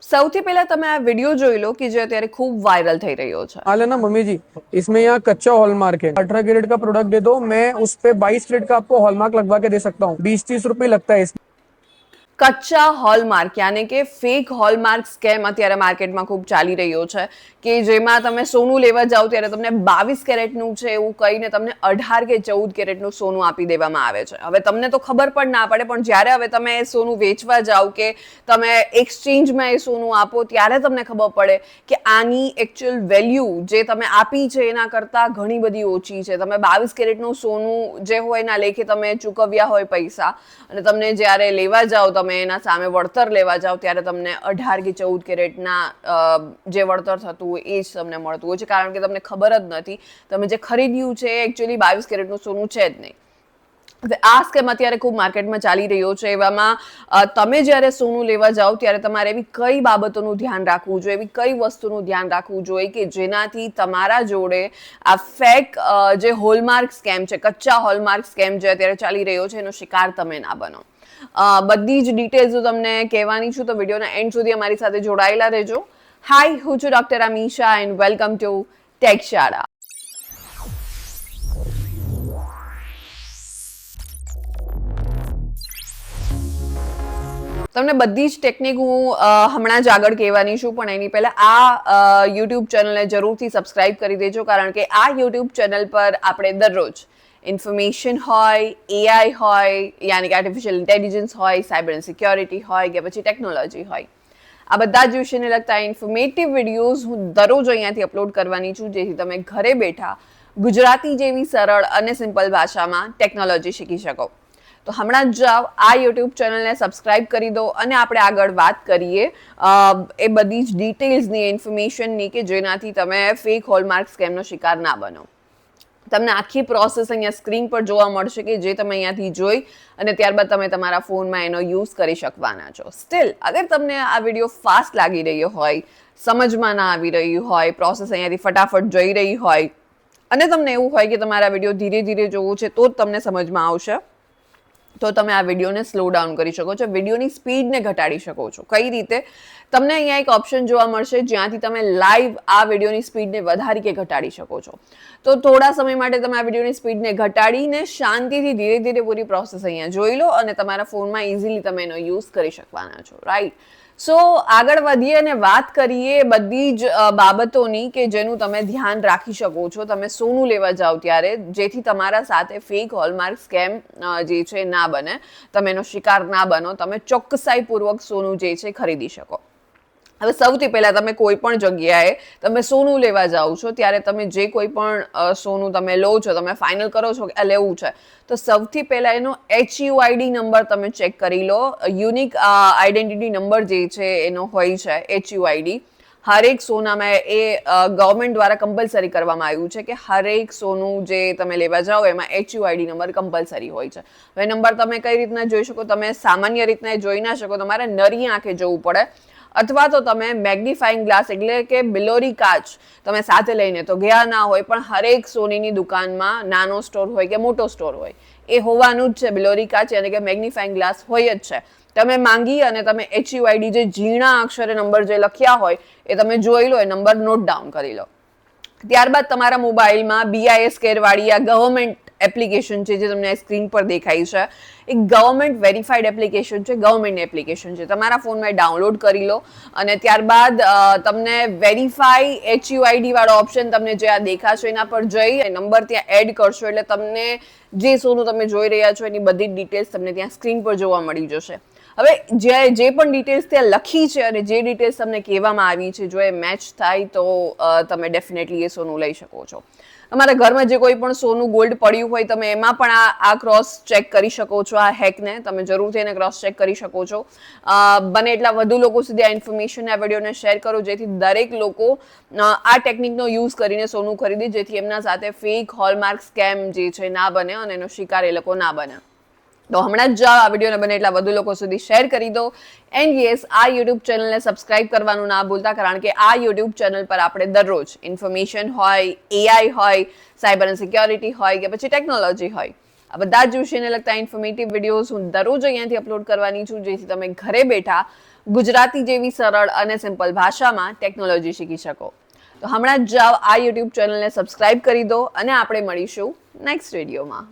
સૌથી પહેલા તમે આ વિડીયો જોઈ લો કે જે અત્યારે ખૂબ વાયરલ થઈ રહ્યો છે। हाल है ना मम्मी जी, इसमें यहाँ कच्चा हॉलमार्क है। 18 कैरेट का प्रोडक्ट दे दो, मैं उस पे 22 कैरेट का आपको हॉलमार्क लगवा के दे सकता हूँ। 20-30 रुपए लगता है इसमें। કચ્ચા હોલમાર્ક યાની કે ફેક હોલમાર્ક સ્કેમ અત્યારે માર્કેટમાં ખૂબ ચાલી રહ્યો છે કે જેમાં તમે સોનું લેવા જાઓ ત્યારે તમને 22 કેરેટનું છે એવું કહીને તમને 18 કે 14 કેરેટનું સોનું આપી દેવામાં આવે છે। હવે તમને તો ખબર પણ ના પડે, પણ જ્યારે હવે તમે એ સોનું વેચવા જાઓ કે તમે એક્સચેન્જમાં એ સોનું આપો ત્યારે તમને ખબર પડે કે આની એકચ્યુઅલ વેલ્યુ જે તમે આપી છે એના કરતાં ઘણી બધી ઓછી છે। તમે 22 કેરેટનું સોનું જે હોય એના લેખે તમે ચૂકવ્યા હોય પૈસા, અને તમને જ્યારે લેવા જાઓ તમે એના સામે વળતર લેવા જાઓ ત્યારે તમને 18 કે 14 કેરેટના જે વળતર થતું હોય એ જ તમને મળતું હોય છે, કારણ કે તમને ખબર જ નથી તમે જે ખરીદ્યું છે એ એકચ્યુઅલી 22 કેરેટનું સોનું છે જ નહીં। હવે આ સ્કેમ અત્યારે ખૂબ માર્કેટમાં ચાલી રહ્યો છે। એવામાં તમે જ્યારે સોનું લેવા જાઓ ત્યારે તમારે એવી કઈ બાબતોનું ધ્યાન રાખવું જોઈએ, એવી કઈ વસ્તુનું ધ્યાન રાખવું જોઈએ કે જેનાથી તમારા જોડે આ ફેક જે હોલમાર્ક સ્કેમ છે, કચ્ચા હોલમાર્ક સ્કેમ જે અત્યારે ચાલી રહ્યો છે એનો શિકાર તમે ના બનો। બધી જ ડિટેલ્સ હું તમને કહેવાની છું, તો વિડીયોના એન્ડ સુધી અમારી સાથે જોડાયેલા રહેજો। હાય, હું છું doctor Amisha and welcome to take શાળા। તમને બધી જ ટેકનિક હું હમણાં જ આગળ કહેવાની છું, પણ એની પહેલા આ યુટ્યુબ ચેનલને જરૂરથી સબસ્ક્રાઇબ કરી દેજો, કારણ કે આ યુટ્યુબ ચેનલ પર આપણે દરરોજ ઇન્ફોર્મેશન હોય, એઆઈ હોય યાની કે આર્ટિફિશિયલ ઇન્ટેલિજન્સ હોય, સાયબર એન્ડ સિક્યોરિટી હોય કે પછી ટેકનોલોજી હોય, આ બધા જ વિષયને લગતા ઇન્ફોર્મેટિવ વિડીયોઝ હું દરરોજ અહીંયાથી અપલોડ કરવાની છું, જેથી તમે ઘરે બેઠા ગુજરાતી જેવી સરળ અને સિમ્પલ ભાષામાં ટેકનોલોજી શીખી શકો। તો હમણાં જ જાઓ, આ યુટ્યુબ ચેનલને સબસ્ક્રાઇબ કરી દો અને આપણે આગળ વાત કરીએ એ બધી જ ડિટેલ્સની, ઇન્ફોર્મેશનની કે જેનાથી તમે ફેક હોલમાર્ક સ્કેમનો શિકાર ના બનો। તમને આખી પ્રોસેસ અહીંયા સ્ક્રીન પર જોવા મળશે કે જે તમે અહીંયાથી જોઈ અને ત્યારબાદ તમે તમારા ફોનમાં એનો યુઝ કરી શકવાના છો। સ્ટીલ અગર તમને આ વિડીયો ફાસ્ટ લાગી રહ્યો હોય, સમજમાં ના આવી રહ્યું હોય, પ્રોસેસ અહીંયાથી ફટાફટ જઈ રહી હોય અને તમને એવું હોય કે તમારા વિડીયો ધીરે ધીરે જોવું છે તો જ તમને સમજમાં આવશે, તો તમે આ વિડીયોને સ્લો ડાઉન કરી શકો છો, વિડીયોની સ્પીડને ઘટાડી શકો છો। કઈ રીતે? તમને અહીંયા એક ઓપ્શન જોવા મળશે જ્યાંથી તમે લાઈવ આ વિડીયોની સ્પીડને વધારી કે ઘટાડી શકો છો। તો થોડા સમય માટે તમે આ વિડીયોની સ્પીડને ઘટાડીને શાંતિથી ધીરે ધીરે પૂરી પ્રોસેસ અહીંયા જોઈ લો અને તમારા ફોનમાં ઇઝીલી તમે એનો યુઝ કરી શકવાના છો, રાઈટ? સો આગળ વધીએ અને વાત કરીએ બધી જ બાબતોની કે જેનું તમે ધ્યાન રાખી શકો છો તમે સોનું લેવા જાઓ ત્યારે, જેથી તમારા સાથે ફેક હોલમાર્ક સ્કેમ જે છે ના બને, તમે એનો શિકાર ના બનો, તમે ચોકસાઈપૂર્વક સોનું જે છે ખરીદી શકો। હવે સૌથી પહેલા તમે કોઈ પણ જગ્યાએ તમે સોનું લેવા જાઓ છો ત્યારે તમે જે કોઈ પણ સોનું તમે લો છો, તમે ફાઇનલ કરો છો કે આ લેવું છે, તો સૌથી પહેલા એનો HUID નંબર તમે ચેક કરી લો। યુનિક આઈડેન્ટિટી નંબર જે છે એનો હોય છે HUID, હરેક સોનામાં એ ગવર્મેન્ટ દ્વારા કમ્પલસરી કરવામાં આવ્યું છે કે હરેક સોનું જે તમે લેવા જાઓ એમાં HUID નંબર કમ્પલસરી હોય છે। હવે નંબર તમે કઈ રીતના જોઈ શકો? તમે સામાન્ય રીતના જોઈ ના શકો, તમારે નરી આંખે જોવું પડે, અથવા તો તમે મેગ્નિફાઈંગ ગ્લાસ એટલે કે બિલોરી કાચ તમે સાથે લઈને તો ગયા ના હોય, પણ હરેક સોનીની દુકાનમાં નાનો સ્ટોર હોય કે મોટો સ્ટોર હોય એ હોવાનું જ છે, બિલોરી કાચ એટલે કે મેગ્નિફાઈંગ ગ્લાસ હોય જ છે। તમે માંગી અને તમે HUID જે ઝીણા અક્ષરે નંબર જે લખ્યા હોય એ તમે જોઈ લો, એ નંબર નોટ ડાઉન કરી લો। ત્યારબાદ તમારા મોબાઈલમાં BIS કેર વાળી આ ગવર્મેન્ટ એપ્લિકેશન છે જે તમને સ્ક્રીન પર દેખાય છે, એક ગવર્મેન્ટ વેરીફાઈડ એપ્લિકેશન છે, ગવર્મેન્ટ એપ્લિકેશન છે, તમારા ફોનમાં ડાઉનલોડ કરી લો અને ત્યારબાદ તમને વેરીફાઈ HUID વાળો ઓપ્શન તમને જે આ દેખાશે એના પર જઈ નંબર ત્યાં એડ કરશો એટલે તમને જે સોનું તમે જોઈ રહ્યા છો એની બધી ડિટેલ્સ તમને ત્યાં સ્ક્રીન પર જોવા મળી જશે। હવે જે પણ ડિટેલ્સ ત્યાં લખી છે અને જે ડિટેલ્સ તમને કહેવામાં આવી છે, જો એ મેચ થાય તો તમે ડેફિનેટલી એ સોનું લઈ શકો છો। તમારા ઘરમાં જે કોઈ પણ સોનું ગોલ્ડ પડ્યું હોય તમે એમાં પણ આ ક્રોસ ચેક કરી શકો છો, આ હેકને તમે જરૂરથી એને ક્રોસ ચેક કરી શકો છો। બને એટલા વધુ લોકો સુધી આ ઇન્ફોર્મેશન, આ વિડીયોને શેર કરો જેથી દરેક લોકો આ ટેકનિકનો યુઝ કરીને સોનું ખરીદે, જેથી એમના સાથે ફેક હોલમાર્ક સ્કેમ જે છે ના બને અને એનો શિકાર એ લોકો ના બને। તો હમણાં જ આ વિડીયોને બને એટલા વધુ લોકો સુધી શેર કરી દો એન્ડ યસ, આ યુટ્યુબ ચેનલને સબસ્ક્રાઇબ કરવાનું ના ભૂલતા, કારણ કે આ યુટ્યુબ ચેનલ પર આપણે દરરોજ ઇન્ફોર્મેશન હોય, એઆઈ હોય, સાયબર એન્ડ સિક્યોરિટી હોય કે પછી ટેકનોલોજી હોય, આ બધા જ વિષયને લગતા ઇન્ફોર્મેટિવ વિડીયોઝ હું દરરોજ અહીંયાથી અપલોડ કરવાની છું, જેથી તમે ઘરે બેઠા ગુજરાતી જેવી સરળ અને સિમ્પલ ભાષામાં ટેકનોલોજી શીખી શકો. તો હમણાં જ જાઓ આ યુટ્યુબ ચેનલને સબસ્ક્રાઇબ કરી દો અને આપણે મળીશું નેક્સ્ટ વિડીયોમાં.